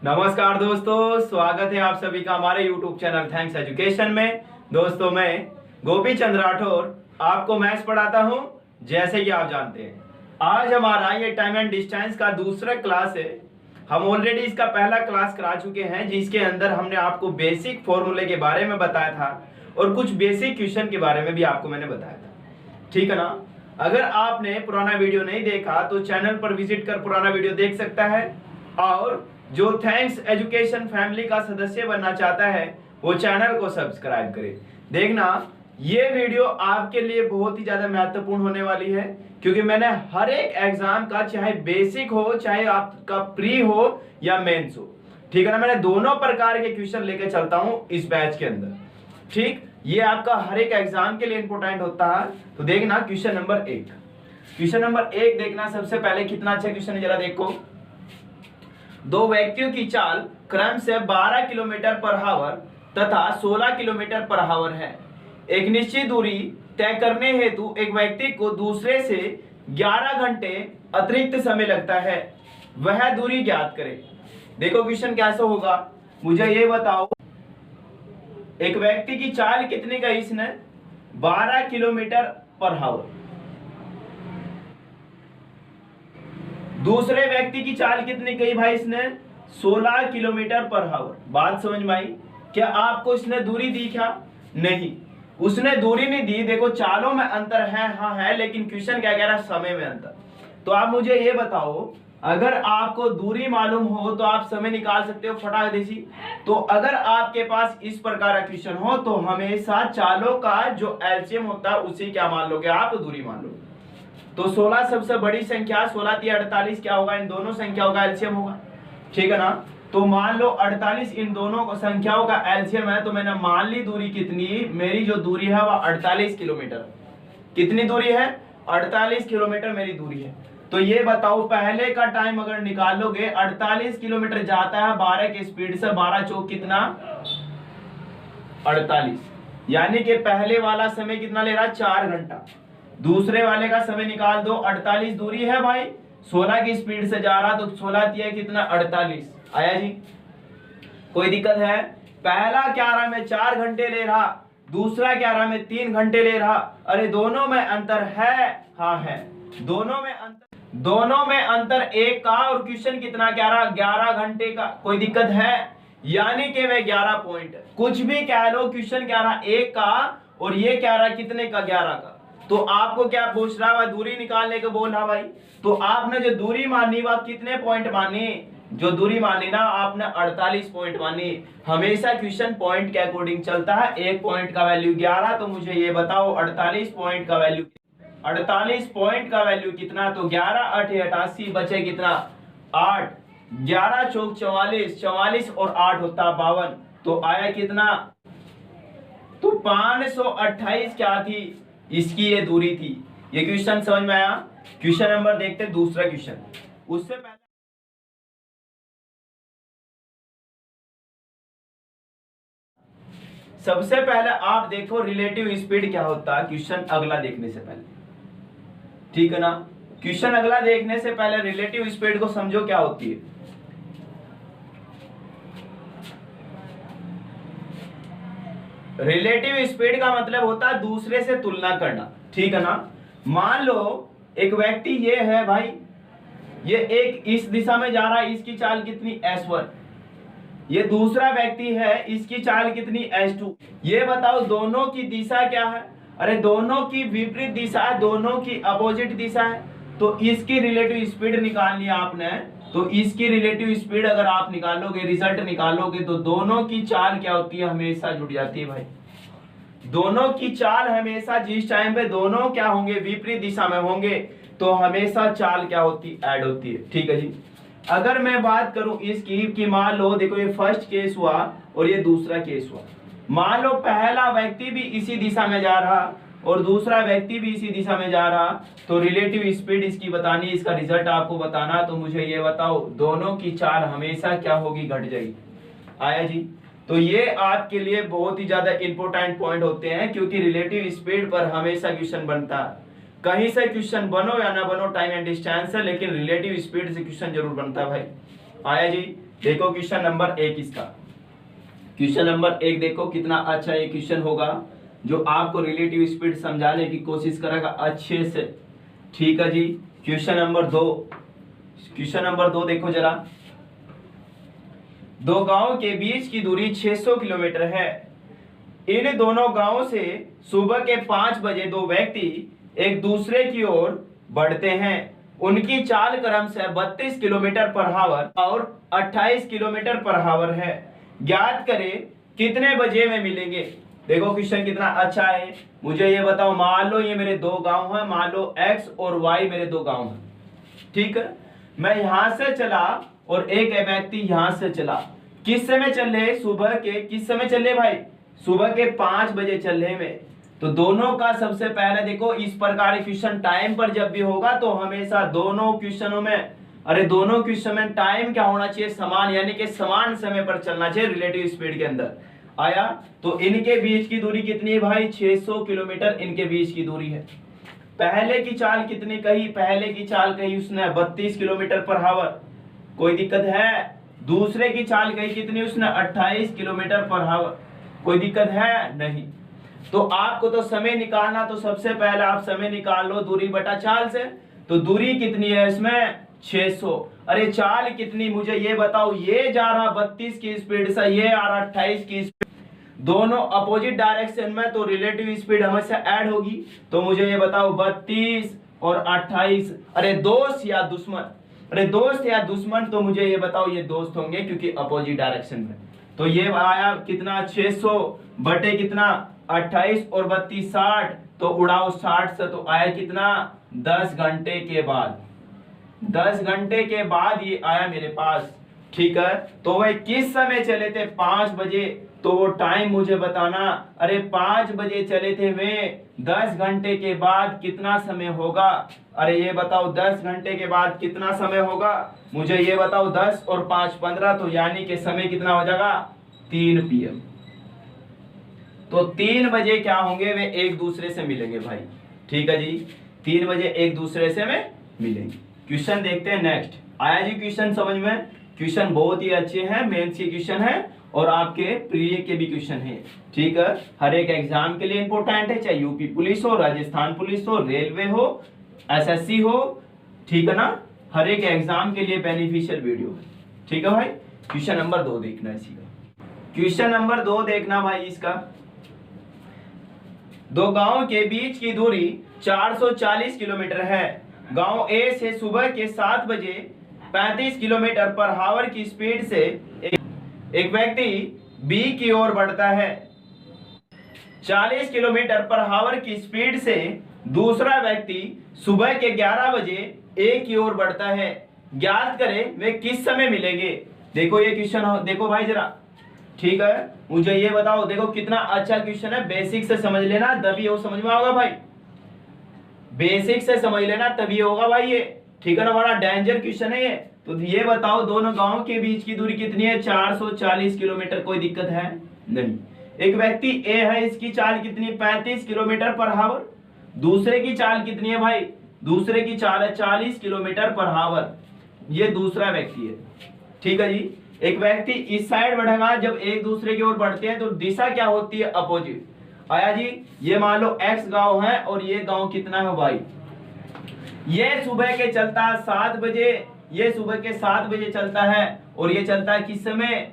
नमस्कार दोस्तों, स्वागत है आप सभी का हमारे YouTube चैनल थैंक्स एजुकेशन में। दोस्तों, मैं गोपी चंद राठौर आपको मैथ्स पढ़ाता हूं। जैसे कि आप जानते हैं, आज हमारा ये टाइम एंड डिस्टेंस का दूसरा क्लास है। हम ऑलरेडी इसका पहला क्लास करा चुके हैं, जिसके अंदर हमने आपको बेसिक फॉर्मूले के बारे में बताया था और कुछ बेसिक क्वेश्चन के बारे में भी आपको मैंने बताया था। ठीक है ना? अगर आपने पुराना वीडियो नहीं देखा तो चैनल पर विजिट कर पुराना वीडियो देख सकता है, और जो थैंक्स एजुकेशन फैमिली का सदस्य बनना चाहता है वो चैनल को सब्सक्राइब करे। देखना, ये वीडियो आपके लिए बहुत ही ज्यादा महत्वपूर्ण होने वाली है, क्योंकि मैंने हर एक एग्जाम का, चाहे बेसिक हो चाहे आपका प्री हो या मेंस हो, ठीक है ना, मैंने दोनों प्रकार के क्वेश्चन लेके चलता हूं इस बैच के अंदर। ठीक, ये आपका हर एक एग्जाम के लिए इंपॉर्टेंट होता है। तो देखना क्वेश्चन नंबर 1। क्वेश्चन नंबर 1 देखना, सबसे पहले कितना अच्छा क्वेश्चन है जरा देखो। दो व्यक्तियों की चाल क्रम से 12 किलोमीटर पर हावर तथा 16 किलोमीटर पर हावर है। एक निश्चित दूरी तय करने हेतु एक व्यक्ति को दूसरे से 11 घंटे अतिरिक्त समय लगता है। वह दूरी ज्ञात करे। देखो क्वेश्चन कैसा होगा, मुझे ये बताओ। एक व्यक्ति की चाल कितनी का इसने 12 किलोमीटर पर हावर, दूसरे व्यक्ति की चाल कितनी कही भाई इसने 16 किलोमीटर पर हावर। बात समझ में आई? क्या आपको इसने दूरी दी क्या? नहीं, उसने दूरी नहीं दी। देखो चालों में अंतर है, हाँ है, लेकिन क्वेश्चन क्या कह रहा है, समय में अंतर। तो आप मुझे ये बताओ, अगर आपको दूरी मालूम हो तो आप समय निकाल सकते हो फटाक देसी। तो अगर आपके पास इस प्रकार का क्वेश्चन हो तो हमेशा चालों का जो एलसीएम होता है उसी क्या मान लोगे आप, दूरी मान लोगे। तो 16 सबसे बड़ी संख्या, 16 3 48 क्या होगा, इन दोनों संख्याओं का एलसीएम होगा। ठीक है ना? तो मान लो 48 इन दोनों संख्याओं का एलसीएम है, तो मैंने मान ली दूरी कितनी, मेरी जो दूरी है वह 48 किलोमीटर। कितनी दूरी है? 48 किलोमीटर मेरी दूरी है। तो ये बताओ, पहले का टाइम अगर निकालोगे 48 किलोमीटर जाता है 12 की स्पीड से, 12 चौक कितना 48, यानी कि पहले वाला समय कितना ले रहा है 4 घंटा। दूसरे वाले का समय निकाल दो, 48 दूरी है भाई, 16 की स्पीड से जा रहा, तो 16 दिया कितना 48 आया जी। कोई दिक्कत है? पहला क्या रहा में 4 घंटे ले रहा, दूसरा क्या रहा में 3 घंटे ले रहा। अरे दोनों में अंतर है, हाँ है, दोनों में अंतर एक का, और क्वेश्चन कितना क्या रहा 11 घंटे का। कोई दिक्कत है? यानी कि मैं 11 पॉइंट कुछ भी कह लो, क्वेश्चन क्या रहा एक का और ये क्या रहा कितने का, 11 का। तो आपको क्या पूछ रहा है, दूरी निकालने को बोल रहा भाई। तो आपने जो दूरी मानी वह कितने पॉइंट मानी, जो दूरी मानी ना आपने 48 पॉइंट मानी। हमेशा क्वेश्चन पॉइंट के अकॉर्डिंग चलता है। एक पॉइंट का वैल्यू 11, तो मुझे ये बताओ 48 पॉइंट का वैल्यू, 48 पॉइंट का वैल्यू कितना। तो 11 8 88 बचे कितना 8, 11 चौक 44, 44 और 8 होता 52, तो आया कितना, तो 528 क्या थी, इसकी ये दूरी थी। ये क्वेश्चन समझ में आया? क्वेश्चन नंबर देखते हैं दूसरा क्वेश्चन। उससे पहले सबसे पहले आप देखो रिलेटिव स्पीड क्या होता है, क्वेश्चन अगला देखने से पहले। ठीक है ना? क्वेश्चन अगला देखने से पहले रिलेटिव स्पीड को समझो क्या होती है। रिलेटिव स्पीड का मतलब होता है दूसरे से तुलना करना। ठीक है ना? मान लो एक व्यक्ति ये है भाई, ये एक इस दिशा में जा रहा है, इसकी चाल कितनी s1। ये दूसरा व्यक्ति है, इसकी चाल कितनी s2। ये बताओ दोनों की दिशा क्या है? अरे दोनों की विपरीत दिशा है, दोनों की अपोजिट दिशा है। तो इसकी रिलेटिव स्पीड निकालनी है आपने। तो इसकी रिलेटिव स्पीड अगर आप निकालोगे, रिजल्ट निकालोगे, तो दोनों की चाल क्या होती है, हमेशा जुड़ जाती है भाई। दोनों की चाल हमेशा, जिस टाइम पे दोनों क्या होंगे, विपरीत दिशा में होंगे, तो हमेशा चाल क्या होती, ऐड होती है। ठीक है जी। अगर मैं बात करूं इसकी कि मान लो देखो ये फर्स्ट केस हुआ और ये दूसरा केस हुआ। मान लो पहला व्यक्ति भी इसी दिशा में जा रहा और दूसरा व्यक्ति भी इसी दिशा में जा रहा, तो रिलेटिव स्पीड इसकी बतानी, इसका रिजल्ट आपको बताना। तो मुझे ये बताओ, दोनों की चाल हमेशा क्या होगी, घट जाएगी। आया जी। तो ये आपके लिए बहुत ही ज्यादा इंपॉर्टेंट पॉइंट होते हैं, क्योंकि रिलेटिव स्पीड पर हमेशा क्वेश्चन बनता है। कहीं से क्वेश्चन बनो या ना बनो, टाइम एंड डिस्टेंस है, लेकिन रिलेटिव स्पीड से क्वेश्चन जरूर बनता है भाई। आया जी। देखो क्वेश्चन नंबर 1 इसका, क्वेश्चन नंबर 1 देखो कितना अच्छा ये क्वेश्चन होगा जो आपको रिलेटिव स्पीड समझाने की कोशिश करेगा अच्छे से। ठीक है जी। क्वेश्चन नंबर 2, क्वेश्चन नंबर 2 देखो जरा। दो गांवों के बीच की दूरी 600 किलोमीटर है। इन दोनों गांवों से सुबह के 5 बजे दो व्यक्ति एक दूसरे की ओर बढ़ते हैं। उनकी चाल क्रम से 32 किलोमीटर पर आवर और 28 किलोमीटर पर आवर है। ज्ञात करें कितने बजे में मिलेंगे। देखो क्वेश्चन कितना अच्छा है। मुझे ये बताओ, मान लो ये मेरे दो गांव हैं, मान लो x और y मेरे दो गांव हैं। ठीक है, मैं यहां से चला और एक व्यक्ति यहां से चला। किस समय चल रहे? सुबह के किस समय चल रहे भाई? सुबह के 5 बजे चल रहे में। तो दोनों का सबसे पहले देखो, इस प्रकार क्वेश्चन टाइम पर जब भी होगा तो हमेशा दोनों क्वेश्चनों में, दोनों क्वेश्चन में टाइम क्या होना चाहिए? समान, यानी कि समान समय पर चलना चाहिए रिलेटिव स्पीड के अंदर। आया? तो इनके बीच की दूरी कितनी है भाई? 600 किलोमीटर इनके बीच की दूरी है। पहले की चाल कितनी कही? पहले की चाल कही उसने 32 किलोमीटर पर आवर, कोई दिक्कत है? दूसरे की चाल कही कितनी उसने? 28 किलोमीटर पर आवर, कोई दिक्कत है? नहीं। तो आपको तो समय निकालना, तो सबसे पहले आप समय निकाल लो दूरी बटा चाल से। तो दूरी कितनी है इसमें? 600। अरे चाल कितनी मुझे ये बताओ। ये जा रहा 32 की स्पीड से, ये आ रहा 28 की स्पीड, दोनों अपोजिट डायरेक्शन में, तो रिलेटिव स्पीड हमेशा ऐड होगी। तो मुझे ये बताओ 32 और 28, अरे दोस्त या दुश्मन? अरे दोस्त या दुश्मन? तो मुझे ये बताओ, ये दोस्त होंगे क्योंकि अपोजिट डायरेक्शन में। तो ये आया कितना? 600 बटे कितना? 28 और 32 60, तो उड़ाओ 60 से, तो आया कितना? 10 घंटे के बाद। 10 घंटे के बाद ये आया मेरे पास। ठीक है, तो वह किस समय चले थे? 5 बजे। तो वो टाइम मुझे बताना। अरे 5 बजे चले थे वे, 10 घंटे के बाद कितना समय होगा? अरे ये बताओ 10 घंटे के बाद कितना समय होगा? मुझे ये बताओ 10 और 5 15, तो यानी कि समय कितना हो जाएगा? 3 PM। तो 3 बजे क्या होंगे? वे एक दूसरे से मिलेंगे भाई। ठीक है जी, 3 बजे एक दूसरे से में मिलेंगे। क्वेश्चन देखते हैं नेक्स्ट। आया जी क्वेश्चन समझ में? क्वेश्चन बहुत ही अच्छे हैं, मेंस के क्वेश्चन है और आपके प्रीलिय के भी क्वेश्चन है। ठीक है, हर एक एग्जाम के लिए इंपॉर्टेंट है, चाहे यूपी पुलिस हो, राजस्थान पुलिस हो, रेलवे हो, SSC हो। ठीक है ना, हर एक एग्जाम के लिए बेनिफिशियल वीडियो है। ठीक है भाई। क्वेश्चन नंबर 2 देखना इसी का। क्वेश्चन नंबर 2 देखना भाई इसका। दो गांव के बीच की दूरी 440 किलोमीटर है। गांव ए से सुबह के 7 बजे 35 किलोमीटर पर आवर की स्पीड से एक व्यक्ति बी की ओर बढ़ता है। 40 किलोमीटर पर आवर की स्पीड से दूसरा व्यक्ति सुबह के 11 बजे ए की ओर बढ़ता है। ज्ञात करें वे किस समय मिलेंगे। देखो ये क्वेश्चन देखो भाई जरा। ठीक है, मुझे ये बताओ। देखो कितना अच्छा क्वेश्चन है, बेसिक से समझ लेना तभी वो समझ में होगा भाई। बेसिक से समझ लेना तभी होगा भाई ये। ठीक है ना, बड़ा डेंजर क्वेश्चन है ये। तो ये बताओ दोनों गांव के बीच की दूरी कितनी है? 440 किलोमीटर, कोई दिक्कत है? नहीं। एक व्यक्ति ए है, इसकी चाल कितनी? 35 किलोमीटर पर आवर। दूसरे की चाल कितनी है भाई? दूसरे की चाल है 40 किलोमीटर पर आवर। ये दूसरा व्यक्ति है। ठीक है जी, एक व्यक्ति इस साइड बढ़ेगा। जब एक दूसरे की ओर बढ़ते हैं तो दिशा क्या होती है? अपोजिट। आया जी, ये मान लो x गांव है और ये गांव कितना है y। ये सुबह के चलता है 7 बजे, ये सुबह के 7 बजे चलता है और ये चलता है किस समय?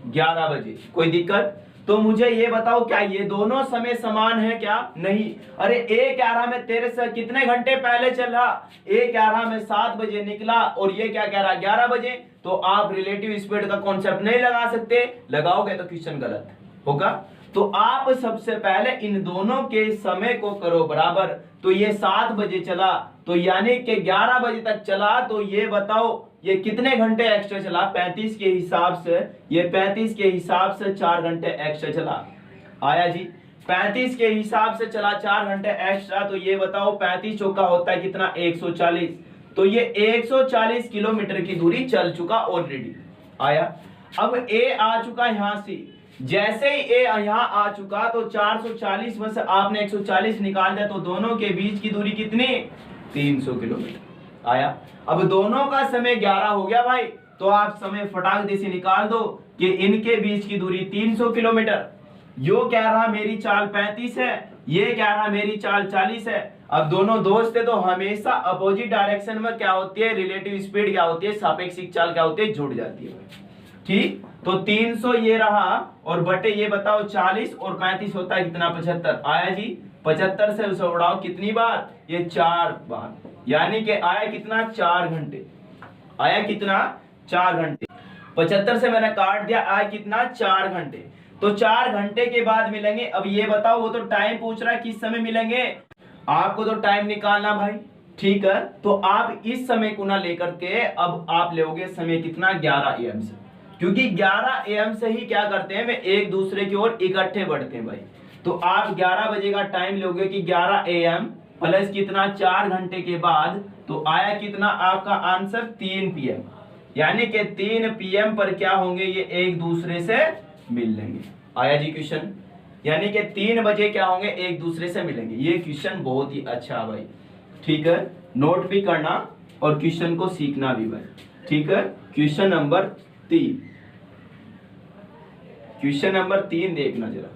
11 बजे। कोई दिक्कत? तो मुझे ये बताओ क्या ये दोनों समय समान है क्या? नहीं। अरे A11 में तेरे से कितने घंटे पहले चल रहा? A11 में 7 बजे निकला और ये क्या कह रहा? 11 बजे। तो आप रिलेटिव स्पीड का कॉन्सेप्ट नहीं लगा सकते, लगाओगे तो क्वेश्चन गलत होगा। तो आप सबसे पहले इन दोनों के समय को करो बराबर। तो ये 7 बजे चला, तो यानी कि 11 बजे तक चला, तो ये बताओ ये कितने घंटे एक्स्ट्रा चला? 35 के हिसाब से, ये 35 के हिसाब से 4 घंटे एक्स्ट्रा चला। आया जी, 35 के हिसाब से चला 4 घंटे एक्स्ट्रा। तो ये बताओ 35 चौका होता है कितना? 140। तो ये 140 किलोमीटर की दूरी चल चुका ऑलरेडी। आया, अब ए आ चुका यहां से। जैसे ही ए यहां आ चुका तो 440 में से आपने 140 निकाल दिया, तो दोनों के बीच की दूरी कितनी? 300 किलोमीटर। आया, अब दोनों का समय 11 हो गया भाई। तो आप समय फटाक दे से निकाल दो कि इनके बीच की दूरी 300 किलोमीटर। यो कह रहा मेरी चाल 35 है, ये कह रहा मेरी चाल 40 है। अब दोनों दोस्त है तो हमेशा अपोजिट डायरेक्शन में क्या होती है, रिलेटिव स्पीड क्या होती है, सापेक्षिक चाल क्या होती है, जुड़ जाती है। ठीक, तो 300 ये रहा और बटे ये बताओ 40 और 35 होता है कितना, 75 आया जी। 75 से उसे उड़ाओ कितनी बार, ये 4 बार, यानी कि आया कितना, 4 घंटे। आया कितना, 4 घंटे। 75 से मैंने काट दिया, आया कितना, 4 घंटे। तो 4 घंटे के बाद मिलेंगे। अब ये बताओ, वो तो टाइम पूछ रहा है किस समय मिलेंगे, आपको तो टाइम निकालना भाई। ठीक है, तो आप इस समय को ना लेकर के अब आप लोगे समय कितना, 11 AM से, क्योंकि 11 AM से ही क्या करते हैं, वे एक दूसरे की ओर इकट्ठे बढ़ते हैं भाई। तो आप 11 बजे का टाइम लोगे कि 11 AM प्लस कितना, 4 घंटे के बाद, तो आया कितना आपका आंसर, 3 PM, यानी कि 3 PM पर क्या होंगे, ये एक दूसरे से मिल लेंगे। आया जी क्वेश्चन, यानी कि 3 बजे क्या होंगे, एक दूसरे से मिलेंगे। ये क्वेश्चन बहुत ही अच्छा भाई। ठीक है, नोट भी करना और क्वेश्चन को सीखना भी भाई। ठीक है, क्वेश्चन नंबर 3, क्वेश्चन नंबर 3 देखना जरा।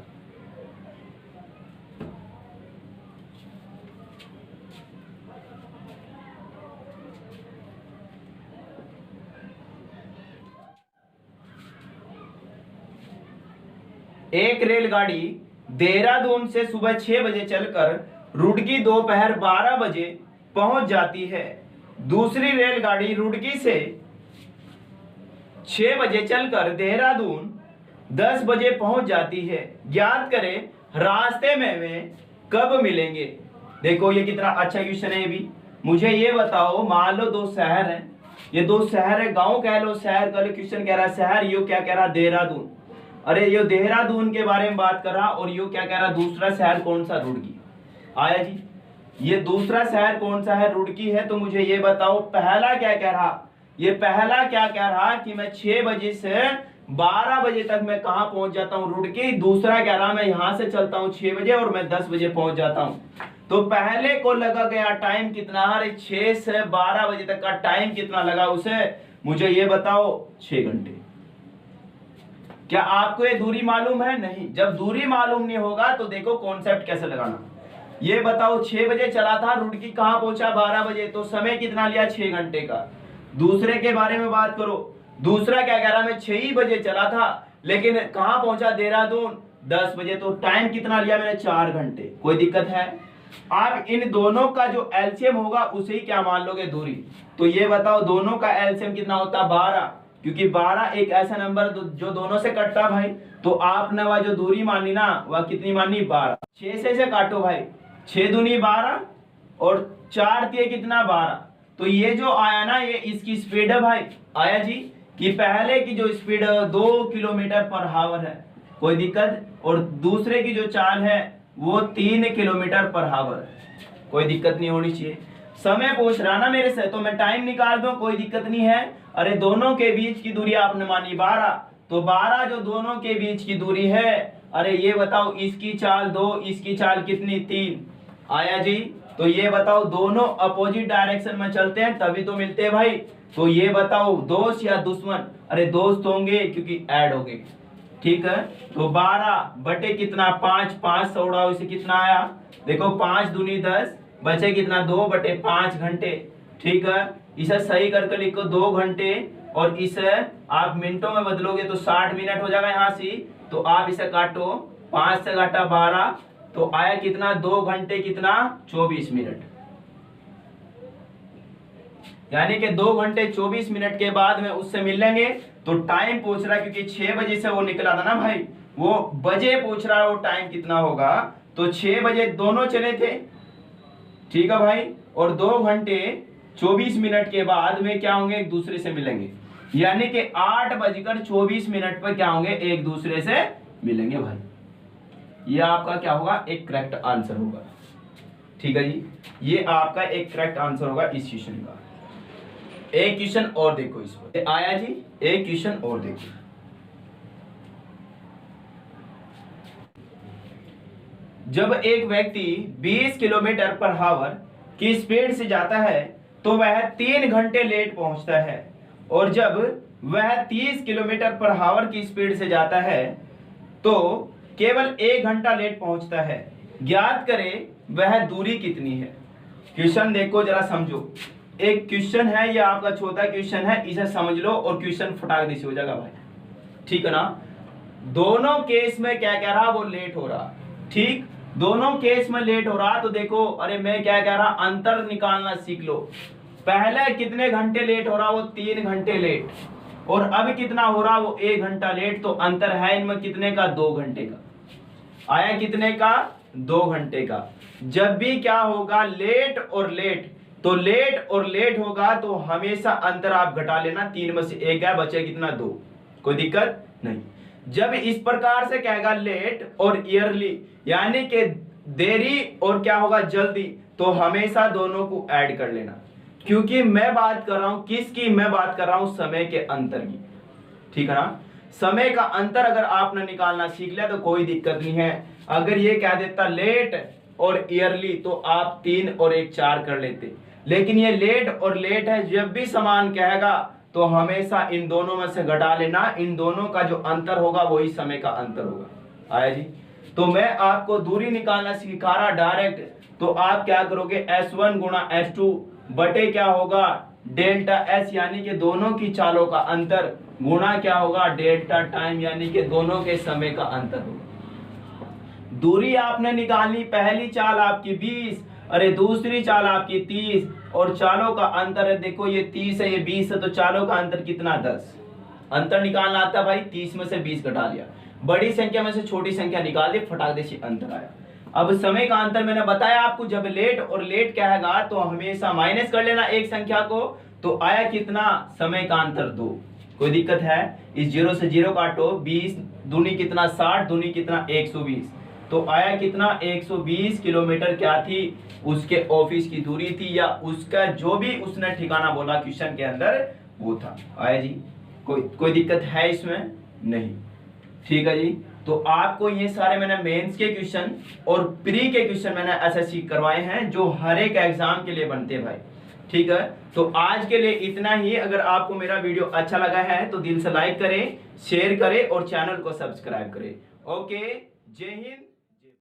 एक रेलगाड़ी देहरादून से सुबह 6 बजे चलकर रुड़की दोपहर 12 बजे पहुंच जाती है। दूसरी रेलगाड़ी रुड़की से 6 बजे चलकर देहरादून 10 बजे पहुंच जाती है। ज्ञात करें रास्ते में वे कब मिलेंगे। देखो ये कितना अच्छा क्वेश्चन है। भी मुझे ये बताओ, मान लो 2 शहर हैं, ये 2 शहर है, गांव कह लो, शहर कह लो। क्वेश्चन कह रहा है शहर, यो क्या कह रहा, देहरादून। अरे यो देहरादून के बारे में बात कर रहा, और यो क्या कह रहा, दूसरा शहर कौन सा, रुड़की। आया जी, ये दूसरा शहर कौन सा है, रुड़की है। तो मुझे ये बताओ पहला क्या कह रहा, ये पहला क्या कह रहा कि मैं 6 बजे से 12 बजे तक मैं कहां पहुंच जाता हूं, रुड़की। दूसरा कह रहा मैं यहां से चलता हूं 6 बजे और मैं 10 बजे पहुंच जाता हूं। तो पहले को लगा गया टाइम कितना, अरे 6 से 12 बजे तक का टाइम कितना लगा उसे, मुझे ये बताओ 6 घंटे। क्या आपको ये दूरी मालूम है, नहीं। जब दूरी मालूम नहीं होगा तो देखो कॉन्सेप्ट कैसे लगाना। ये बताओ 6 बजे चला था, रुड़की कहां पहुंचा, 12 बजे, तो समय कितना लिया, 6 घंटे का। दूसरे के बारे में बात करो, दूसरा क्या कह रहा, मैं 6 ही बजे चला था लेकिन कहां पहुंचा, देहरादून 10 बजे, तो टाइम कितना लिया मैंने, 4 घंटे। कोई दिक्कत है। आप इन दोनों का जो एलसीएम होगा उसे ही क्या मान लोगे, दूरी। तो ये बताओ दोनों का एलसीएम कितना होता है, 12, क्योंकि 12 एक ऐसा नंबर जो दोनों से कटता भाई। तो आपने वह जो दूरी मानी ना, वह कितनी मानी, 12। 6 से काटो भाई, 6 दूनी 12 और 4 दिए कितना, 12। तो ये जो आया ना, ये इसकी स्पीड है भाई। आया जी, कि पहले की जो स्पीड 2 किलोमीटर पर हावर है, कोई दिक्कत, और दूसरे की जो चाल है वो 3 किलोमीटर पर हावर है, कोई दिक्कत नहीं होनी चाहिए। समय पूछ रहा ना मेरे से, तो मैं टाइम निकाल दूं, कोई दिक्कत नहीं है। अरे दोनों के बीच की दूरी आपने मानी 12, तो 12 जो दोनों के बीच की दूरी है, अरे ये बताओ इसकी चाल 2, इसकी चाल कितनी, 3। आया जी, तो ये बताओ दोनों अपोजिट डायरेक्शन में चलते हैं तभी तो मिलते हैं भाई। तो ये बताओ दोस्त या दुश्मन, अरे दोस्त होंगे क्योंकि ऐड हो गए। ठीक है, तो 12 बटे कितना, 5, 5 से उड़ाओ, इसे कितना आया, देखो 5 दूनी 10, बचे कितना, 2 बटे 5 घंटे। ठीक है, इसे सही करके लिखो 2 घंटे, और इसे आप मिनटों में बदलोगे तो 60 मिनट हो जाएगा यहाँ से। तो आप इसे काटो, 5 से घटा 12, तो आया कितना, 2 घंटे कितना, 24 मिनट। यानी कि 2 घंटे 24 मिनट के बाद में उससे मिल लेंगे। तो टाइम पूछ रहा है क्योंकि 6 बजे से वो निकला था ना भाई, वो बजे पूछ रहा है, वो टाइम कितना होगा। तो 6 बजे दोनों चले थे, ठीक है भाई, और 2 घंटे 24 मिनट के बाद में क्या होंगे, एक दूसरे से मिलेंगे। यानी कि 8:24 पर क्या होंगे, एक दूसरे से मिलेंगे भाई। ये आपका क्या होगा, एक करेक्ट आंसर होगा। ठीक है जी, ये आपका एक करेक्ट आंसर होगा इस क्वेश्चन का। एक क्वेश्चन और देखो इस पर, आया जी, एक क्वेश्चन और देखो। जब एक व्यक्ति 20 किलोमीटर पर हावर की स्पीड से जाता है तो वह 3 घंटे लेट पहुंचता है, और जब वह 30 किलोमीटर पर आवर की स्पीड से जाता है तो केवल 1 घंटा लेट पहुंचता है। ज्ञात करें वह दूरी कितनी है। क्वेश्चन देखो जरा समझो। एक क्वेश्चन है, ये आपका छोटा क्वेश्चन है, इसे समझ लो और क्वेश्चन फटाक से हो जाएगा भाई, ठीक है ना। दोनों केस में क्या कह रहा, वो लेट हो रहा, ठीक। दोनों केस में लेट हो रहा तो देखो, अरे मैं क्या कह रहा, अंतर निकालना सीख लो। पहले कितने घंटे लेट हो रहा, वो 3 घंटे लेट, और अब कितना हो रहा, वो 1 घंटा लेट। तो अंतर है इनमें कितने का, 2 घंटे का। आया कितने का, 2 घंटे का। जब भी क्या होगा, लेट और लेट, तो लेट और लेट होगा तो हमेशा अंतर आप घटा लेना, 3 में से 1 है, बचे कितना, 2, कोई दिक्कत नहीं। जब इस प्रकार से कहेगा लेट और ईयरली, यानी कि देरी और क्या होगा, जल्दी, तो हमेशा दोनों को ऐड कर लेना, क्योंकि मैं बात कर रहा हूं किसकी, मैं बात कर रहा हूं समय के अंतर की, ठीक है ना। समय का अंतर अगर आपने निकालना सीख लिया तो कोई दिक्कत नहीं है। अगर ये कह देता लेट और ईयरली तो आप 3 और 1 4 कर लेते, लेकिन ये लेट और लेट है, जब भी समान कहेगा तो हमेशा इन दोनों में से घटा लेना, इन दोनों का जो अंतर होगा वही समय का अंतर होगा। आया जी। तो मैं आपको दूरी निकालना सिखा रहा डायरेक्ट, तो आप क्या करोगे, S1 गुणा S2 बटे क्या होगा, डेल्टा S, यानी कि दोनों की चालों का अंतर, गुणा क्या होगा, डेल्टा टाइम, यानी कि दोनों के समय का अंतर होगा। दूरी आपने निकालनी, पहली चाल आपकी 20, अरे दूसरी चाल आपकी 30, और चालों का अंतर है, देखो ये 30 है, ये 20 है, तो चालों का अंतर कितना, 10। अंतर निकालना आता है भाई, 30 में से 20 घटा लिया, बड़ी संख्या में से छोटी संख्या निकाल दी, फटाक से अंतर आया। अब समय का अंतर मैंने बताया आपको, जब लेट और लेट कहेगा तो हमेशा माइनस कर लेना एक संख्या को, तो आया कितना, समय का अंतर 2। कोई दिक्कत है, इस 0 से 0 काटो, 20 दूनी कितना, 60 दूनी कितना, 120, तो आया कितना, 120 किलोमीटर क्या थी, उसके ऑफिस की दूरी थी, या उसका जो भी उसने ठिकाना बोला क्वेश्चन के अंदर वो था। आया जी, कोई दिक्कत है इसमें, नहीं, ठीक है जी। तो आपको ये सारे मैंने मेंस के क्वेश्चन और प्री के क्वेश्चन मैंने एसएससी करवाए हैं, जो हर एक एग्जाम के लिए बनते हैं भाई, ठीक है। तो आज के लिए इतना ही। अगर आपको मेरा वीडियो अच्छा लगा है तो दिल से लाइक करें, शेयर करें और चैनल को सब्सक्राइब करें। ओके, जय हिंद।